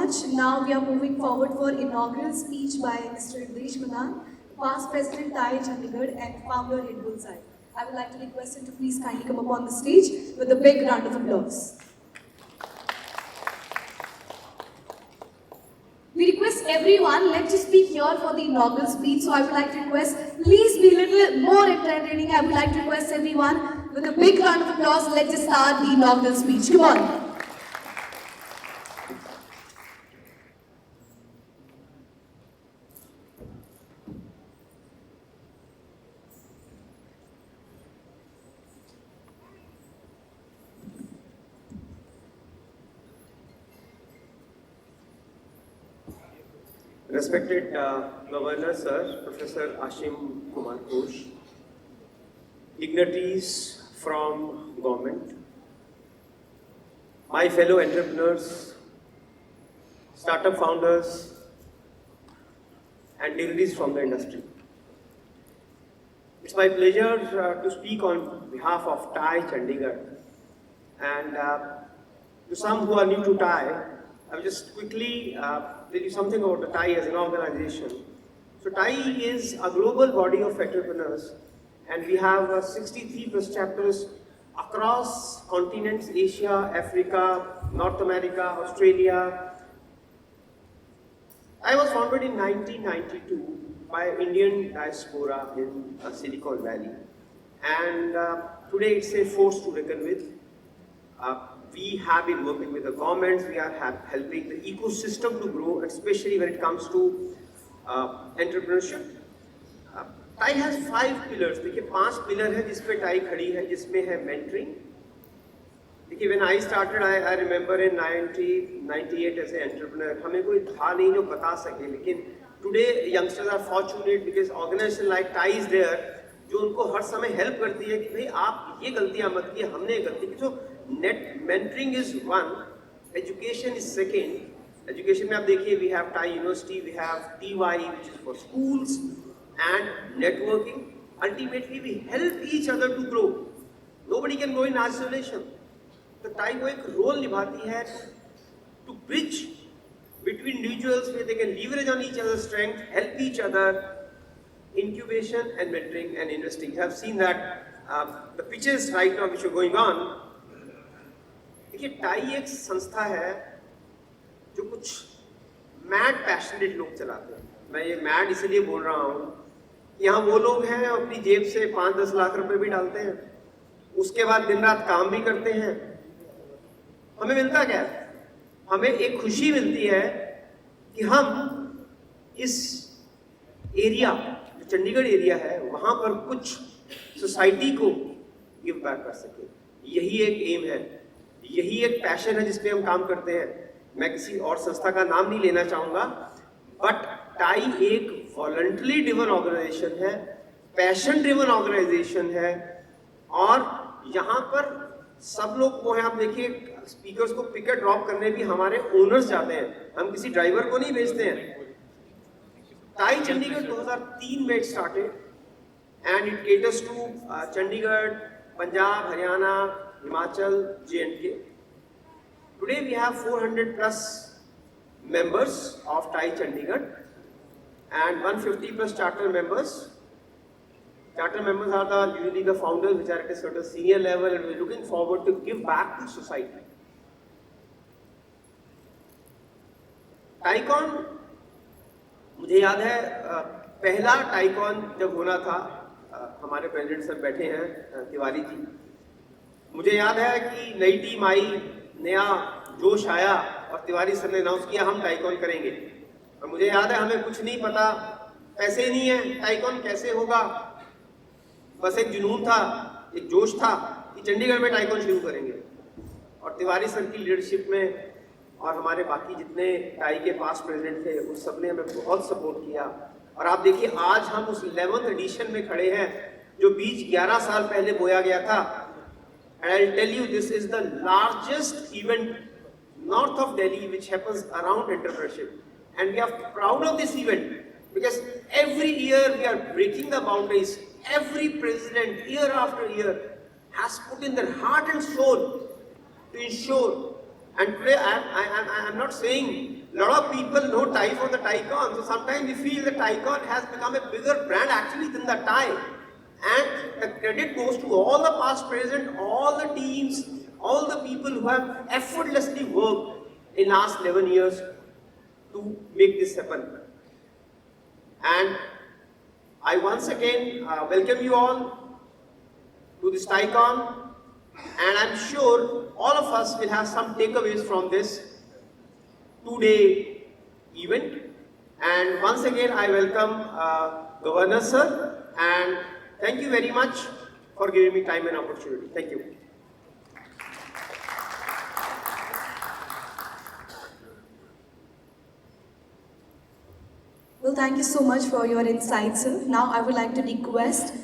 much. Now we are moving forward for inaugural speech by Mr. Hitesh Madan, past President TiE Chandigarh and founder Hit Bullseye. I would like to request him to please kindly come up on the stage with a big round of applause. We request everyone, let's just speak here for the inaugural speech. So I would like to request, please be a little more entertaining. I would like to request everyone with a big round of applause. Let's just start the inaugural speech. Come on. Respected Governor Sir, Professor Ashim Kumar Ghosh, dignitaries from government, my fellow entrepreneurs, startup founders, and dignitaries from the industry. It's my pleasure to speak on behalf of TiE Chandigarh. And to some who are new to TiE, I will just quickly tell you something about the TiE as an organization. So TiE is a global body of entrepreneurs, and we have 63 plus chapters across continents: Asia, Africa, North America, Australia. I was founded in 1992 by Indian diaspora in Silicon Valley, and today it's a force to reckon with. We have been working with the governments, we are helping the ecosystem to grow, especially when it comes to entrepreneurship. TiE has 5 pillars. देखिए 5 pillar है जिस पे TiE खड़ी है, जिसमें है mentoring. देखिए when I started, I remember in 1998 as an entrepreneur, हमें कोई था नहीं जो बता सके, लेकिन today youngsters are fortunate because organization like TiE is there, जो उनको हर समय help करती है कि भाई आप ये गलतियां मत कीजिए, हमने ये गलती की. तो mentoring is one, education is second. Education में आप देखिए, we have TiE University, we have TY which is for schools, and networking. Ultimately we help each other to grow. Nobody can grow in isolation. तो TiE वो एक role निभाती है to bridge between individuals where they can leverage on each other's strength, help each other. Incubation and mentoring and investing. You have seen that the pitches right now which are going on. देखिए TiE एक संस्था है जो कुछ mad passionate लोग चलाते हैं. मैं ये मैड इसलिए बोल रहा हूँ, यहाँ वो लोग हैं अपनी जेब से 5-10 लाख रुपए भी डालते हैं, उसके बाद दिन रात काम भी करते हैं. हमें मिलता क्या है? हमें एक खुशी मिलती है कि हम इस एरिया, जो चंडीगढ़ एरिया है, वहाँ पर कुछ सोसाइटी को गिव बैक कर सके. यही एक एम है, यही एक पैशन है जिसपे हम काम करते हैं. मैं किसी और संस्था का नाम नहीं लेना चाहूँगा, बट TiE एक वॉलंटरी ड्रिवन ऑर्गेनाइजेशन है, पैशन ड्रिवन ऑर्गेनाइजेशन है, और यहाँ पर सब लोग वो हैं. आप देखिए स्पीकर्स को पिक एंड ड्रॉप करने भी हमारे ओनर्स जाते हैं, हम किसी ड्राइवर को नहीं भेजते हैं. TiE Chandigarh 2003 में started, and it caters to Chandigarh, Punjab, Haryana, Himachal, J&K. Today we have 400 plus members of TiE Chandigarh and 150 plus charter members. Charter members are usually the founders which are at a certain senior level, and we're looking forward to give back to society. TiECon, मुझे याद है पहला TiECon जब होना था, हमारे president sir बैठे हैं तिवारी जी. मुझे याद है कि नई टीम आई, नया जोश आया, और तिवारी सर ने अनाउंस किया हम TiECon करेंगे. और मुझे याद है हमें कुछ नहीं पता, पैसे नहीं है, TiECon कैसे होगा. बस एक जुनून था, एक जोश था कि चंडीगढ़ में TiECon शुरू करेंगे. और तिवारी सर की लीडरशिप में और हमारे बाकी जितने TiE के पास प्रेसिडेंट थे, उन सब ने हमें बहुत सपोर्ट किया. और आप देखिए आज हम उस 11th एडिशन में खड़े हैं जो बीज 11 साल पहले बोया गया था. And I'll tell you, this is the largest event north of Delhi which happens around entrepreneurship. And we are proud of this event because every year we are breaking the boundaries. Every president, year after year, has put in their heart and soul to ensure And today I'm not saying a lot of people know tie from the Tycon. So sometimes we feel the Tycon has become a bigger brand actually than the tie. And the credit goes to all the past, present, all the teams, all the people who have effortlessly worked in last 11 years to make this happen. And I once again welcome you all to this Tycon. And I'm sure all of us will have some takeaways from this 2-day event. And once again, I welcome Governor Sir, and thank you very much for giving me time and opportunity. Thank you. Well, thank you so much for your insights, sir. Now I would like to request